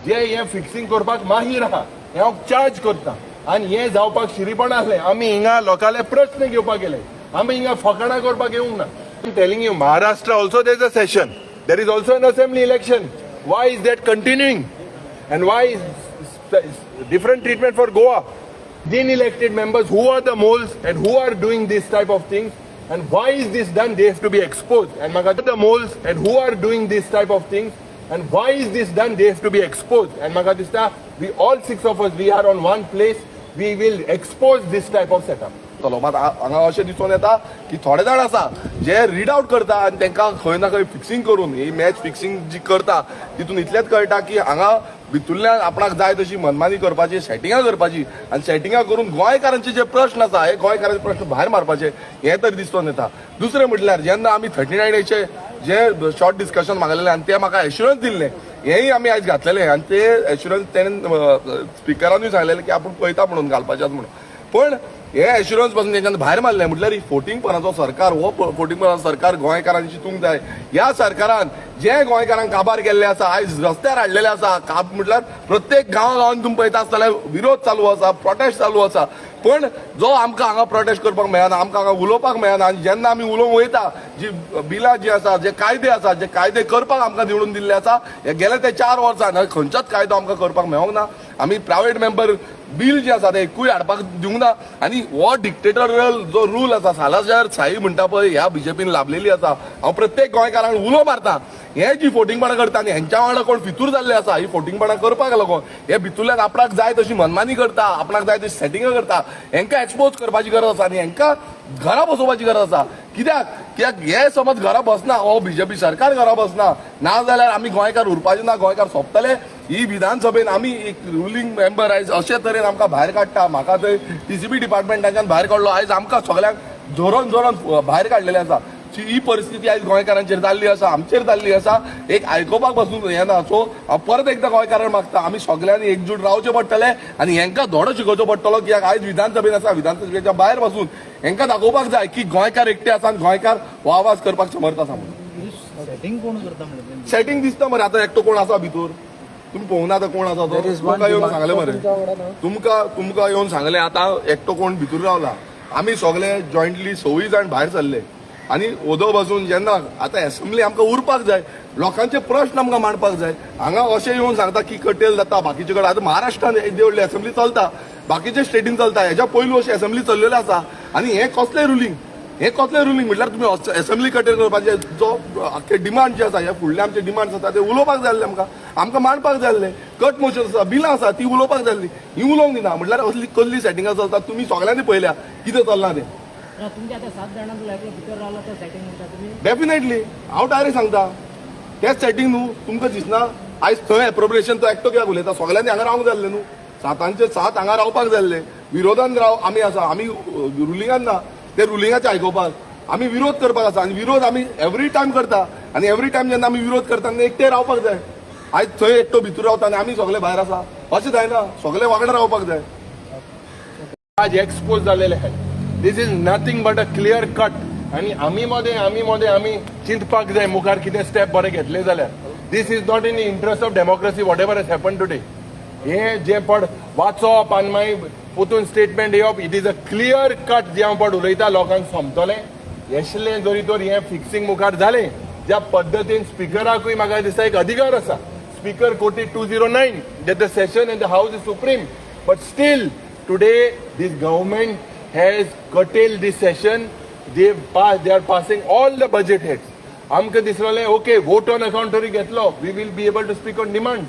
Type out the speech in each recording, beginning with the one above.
जे हे फिक्सिंग करपाक माहीर आहा हे हांव चार्ज करता आनी हे जावपाक शिरीपण आसलें आमी हिंगा लोकांले प्रश्न घेवपाक गेले आमी हिंगा फकाणां करपाक येवंक ना. I'm telling you, Maharashtra also there is a session. There is also an assembly election. Why is that continuing? And why is different treatment for Goa? Then elected members, who are the moles and who are doing this type of things? And why is this done? They have to be exposed. And the moles and who are doing this type of things? And why is this done? They have to be exposed. And Magadista, we all six of us, we are on one place. We will expose this type of setup. मात हांगा अशें दिसून येता की थोडे जाण आसा जे रीड आउट करता आनी तांकां खंय ना खंय फिक्सिंग करून ही मॅच फिक्सिंग जी करता तितून इतलेंच कळटा की हांगा भितूरल्यान आपणाक जाय तशी मनमानी करपाची सेटिंगां करपाची आनी सेटिंगां करून गोंयकारांचे जे प्रश्न आसा हे गोंयकारांचे प्रश्न भायर मारपाचे हे तर दिसून येता. दुसरें म्हटल्यार जेन्ना आमी 39A जे शॉर्ट डिस्कशन मागलेले आनी ते म्हाका एश्युरन्स दिल्ले हेंय आमी आयज घातलेले आनी ते एश्युरन्स तेणें स्पिकरानूय सांगलेलें की आपूण पळयता म्हणून घालपाचें म्हणून. पण हे एश्युरन्स पासून तेच्यान भायर मारले म्हटल्यार ही फोटिंगपणाचो सरकार हो फोटिंगपणाचो सरकार गोंयकारांची चिंतूंक जाय. ह्या सरकारान जे गोंयकारांक काबार केल्ले आसा आयज रस्त्यार हाडलेले आसा म्हटल्यार प्रत्येक गांवांत तुम्ही पळयता आसतले विरोध चालू आसा प्रोटेस्ट चालू आसा पण जो आमकां हांगा प्रोटेस्ट करपाक मेळना आमकां हांगा उलोवपाक मेळना आनी जेन्ना आमी उलोवंक वयता जी बिलां जी आसा जे कायदे आसा जे कायदे करपाक आमकां निवडून दिल्ले आसा हे गेले ते 4 वर्सां खंयचोच कायदो आमकां करपाक मेळोंक ना. आमी प्रायवेट मेंबर बिल जे आसा ते एकूय हाडपाक दिवंक ना आनी हो डिक्टेटोरियल जो रूल आसा सालाजार शाही म्हणटा पळय ह्या बीजेपीन लाभलेली आसा. हांव प्रत्येक गोंयकारांक उलो मारता हे जी फोटिंगपणां करता आनी हेंच्या वांगडा कोण फितूर जाल्ले आसा ही फोटिंगपणां करपाक लागून हे भितूरल्यान आपणाक जाय तशी मनमानी करता आपणाक जाय तशी सेटिंगां करता हेंकां एक्सपोज करपाची गरज आसा आनी हेंकां घरा बसोवपाची गरज आसा. कित्याक हे समज घरा बसना हो बीजेपी सरकार घरा बसना ना जाल्यार आमी गोंयकार उरपाचे ना गोंयकार सोंपतले. ही विधानसभेन आमी एक रुलींग मेंबर आयज अशे तरेन आमकां भायर काडटा म्हाका थंय टीसीबी डिपार्टमेंटाच्यान भायर काडलो आयज आमकां सगळ्यांक जोरोन भायर काडलेले आसा. ही परिस्थिती आयज गोंयकारांचेर जाल्ली आसा आमचेर जाल्ली आसा एक आयकोपाक पासून येना. सो हांव परत एकदा गोंयकारांक मागता आमी सगळ्यांनी एकजूट रावचे पडटले आनी हेंकां धडो शिकोवचो पडटलो कित्याक आयज विधानसभेन आसा विधानसभेच्या भायर बसून हेंकां दाखोवपाक जाय की गोंयकार एकटे आसा आनी गोंयकार हो आवाज करपाक समर्थ आसा म्हणून. सेटिंग कोण करता म्हणजे सेटिंग दिसता मरे आतां एकटो कोण आसा भितूर तुम्ही पळोवना आतां कोण आसा तो तुमकां येवन सांगले मरे तुमकां येवन सांगले आतां एकटो कोण भितूर रावला आमी सगळे जॉयंटली 6 जाण भायर सरले आनी ओदो बसून जेन्ना आतां एसेंब्ली आमकां उरपाक जाय लोकांचे प्रश्न आमकां मांडपाक जाय. हांगा अशें येवन सांगता की कटेल जाता बाकीचे कडेन आतां महाराष्ट्रान व्हडली एसेंब्ली चलता बाकीचे स्टेटीन चलता हेच्या पयलू अशी एसेंब्ली चल्लेली आसा आनी हे कसलें रुलींग म्हटल्यार तुमी एसेंब्ली कटेल करपाचे जो आख्खे डिमांड जे आसा हे फुडले आमचे डिमांड्स आसा ते उलोवपाक जाय आसले आमकां मांडपाक जाय आसले. कट मोशन आसा बिलां आसा ती उलोवपाक जाय आसली ही उलोवंक दिना म्हटल्यार असली कसली सेटिंगां चलता तुमी सगळ्यांनी पळयल्या कितें चलना तें. तुमच्या आता 7 जाणांक लागले भितर रावला तर सेटिंग म्हणटा तुम्ही डेफिनेटली हांव डायरेक्ट सांगता तेच सेटिंग न्हू तुमकां दिसना आयज थंय एप्रोप्रिएशन तो एकटो कित्याक उलयता सगळ्यांनी हांगा रावंक जाय न्हू 7चे 7 हांगा रावपाक जाय आसले. विरोधान आमी आसा आमी रुलिंगान ना ते रुलिंगाचे आयकोपाक आमी विरोध करपाक आसा आनी विरोध आमी एवरी टायम करता आनी एवरी टायम जेन्ना आमी विरोध करता तेन्ना एकटे रावपाक जाय. आयज थंय एकटो भितूर रावता आनी आमी सगळे भायर आसा अशें जायना सगळे वांगडा रावपाक जाय. आज एक्सपोज जालेले आहे this is nothing but a clear cut आणि आमी मध्ये चिंतपाक जाय मुखार कितें स्टेप बरे घेतले जाल्यार this is not in interest of democracy whatever has happen today. हे जे पड वाचप आनी मागीर पोतून स्टेटमेंट येवप it is a clear cut जे हांव पड उलयता लोकांक समजतले येशले जरी तर हे फिक्सिंग मुखार जालें ज्या पद्दतीन स्पिकराकूय म्हाका दिसता एक अधिकार आसा. Speaker quoted 209 that the session in the house is supreme but still today this government has curtailed this session. They are passing all the budget heads. आमकां दिसलें ओके वोट ऑन अकाउंट तरी घेतलो we will be able to speak on demand.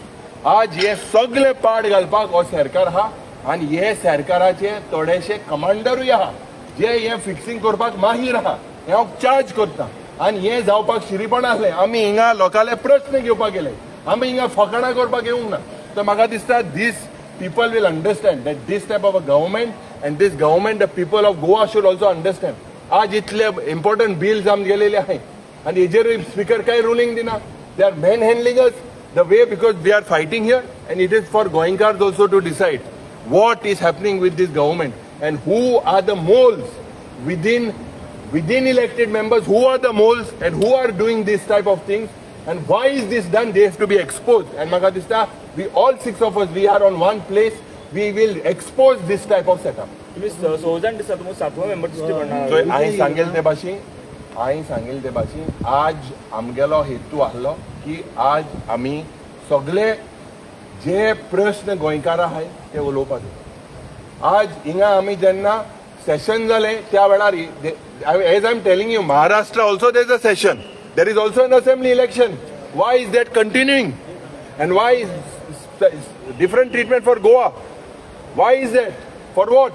आज हे सगळे पाड घालपाक हो सरकार आहा आनी हे सरकाराचे थोडेशे कमांडरूय आहा जे हे फिक्सिंग करपाक माहीर आहा हे हांव चार्ज करता आनी हे जावपाक शिरीपण आसलें आमी हिंगा लोकांले प्रश्न घेवपाक गेले आमी हिंगा फकाणां करपाक येवंक ना. तर म्हाका दिसता दीस people will understand that this type of a government and this government the people of Goa should also understand. आज इतले important bills आम गेलेले आहे आणि हेजेरूय स्पीकर काय रुलिंग दिना. They are manhandling us the way because we are fighting here and it is for Goenkars also to decide what is happening with this government and who are the moles within elected members, who are the moles and who are doing this type of things and why is this done. They have to be exposed and म्हाका दिसता we all 6 of us, we are on one place, we will expose this type of setup. तुम्ही 16 जाण दिसता तुमकां 7वो member दिश्टी पडना So हांवें सांगेल ते भाशेन आज आमगेलो हेतू आहलो की आज आमी सगळे जे प्रश्न गोंयकार आहाय ते उलोवपाक आज हिंगा आमी जेन्ना सेशन जालें त्या वेळार as I am telling you Maharashtra also there is a session there is also an assembly election why is that continuing and why is different treatment for Goa why is that for what